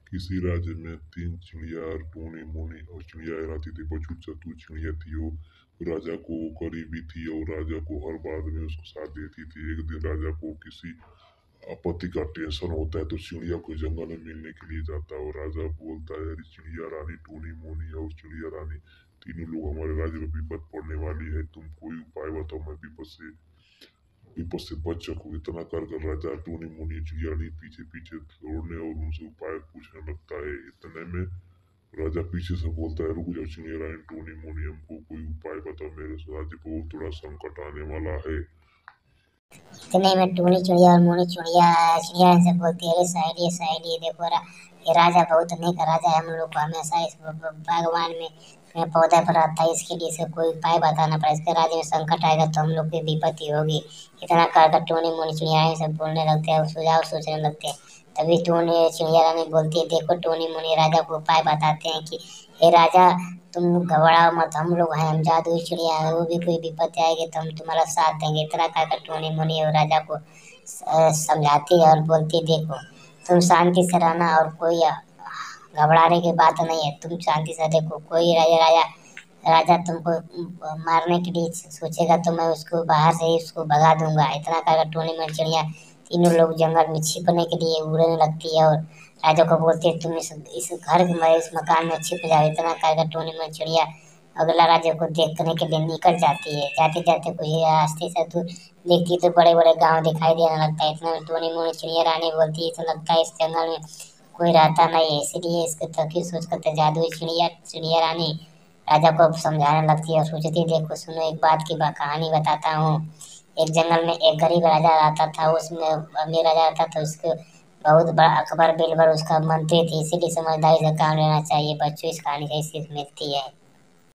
किसी राज्य में तीन चिड़िया टूनी मुनी और चिड़िया रहती थी। बछू चतुर चिड़िया थी। वो राजा को करीबी थी और राजा को हर बात में उसको साथ देती थी। एक दिन राजा को किसी आपत्ति का टेंशन होता है तो चिड़िया को जंगल में मिलने के लिए जाता है और राजा बोलता है, अरे चिड़िया रानी टूनी मुनी और चिड़िया रानी, तीनों लोग हमारे राज्य में विपद पड़ने वाली है, तुम कोई उपाय बताओ, मैं विपद से बच सकूं। इतना कर कर राजा टूनी मुनी चिड़िया रानी पीछे पीछे दौड़ने और उनसे उपाय पूछने लगता है। इतने में राजा पीछे से बोलता है, रुक जाओ चिड़िया रानी टूनी मुनी, हमको कोई उपाय बताओ, मेरे राज्य को थोड़ा संकट आने वाला है। इतने में टूनी चिड़िया और मोनी चिड़िया चिड़िया से बोलती है, अरे सहेली देखो ये राजा बहुत नेक राजा है, हम लोग को हमेशा इस बागवान में पेड़ पौधा पर रहता है, इसके लिए इसका कोई उपाय बताना पड़ा, इसके राज्य में संकट आएगा तो हम लोग की विपत्ति होगी। इतना कहकर टूनी मोनी चिड़िया सब बोलने लगते हैं और सुझाव सोचने लगते हैं। तभी टूनी चिड़िया रानी बोलती है, देखो टूनी मुनी राजा को उपाय बताते हैं कि हे राजा, तुम घबराओ मत, हम लोग हैं, हम जादुई चिड़िया है, वो भी कोई विपत्ति आएगी तो हम तुम्हारा साथ देंगे। इतना कहकर टूनी मुनी और राजा को समझाती है और बोलती, देखो तुम शांति से रहना और कोई घबराने की बात नहीं है, तुम शांति से देखो, कोई राजा राजा राजा तुमको मारने के लिए सोचेगा तो मैं उसको बाहर से ही उसको भगा दूंगा। इतना कहकर टूनी मुनी चिड़िया तीनों लोग जंगल में छिपने के लिए उड़ने लगती है और राजा को बोलती है, तुम इस घर में इस मकान में छिप जाओ। इतना कहकर टूनी मुनी चिड़िया अगला राज्य को देखने के लिए निकल जाती है। जाते जाते कुछ रास्ते से दूर देखती है तो बड़े बड़े गांव दिखाई देने लगता है। इतना टूनी मुनी चिड़िया रानी बोलती है, तो लगता है इस जंगल में कोई रहता नहीं है, इसलिए इसको तकी सोच कर जादुई चिड़िया चिड़िया रानी राजा को समझाने लगती है और सोचती है, देखो सुनो, एक बात की कहानी बताता हूँ। एक जंगल में एक गरीब राजा रहता था, उसमें अमीर राजा रहता था, उसको बहुत बड़ा अकबर बिरबल उसका मंत्री थे, इसीलिए समझदारी से काम लेना चाहिए। बच्चों, इस कहानी से सीख मिलती है।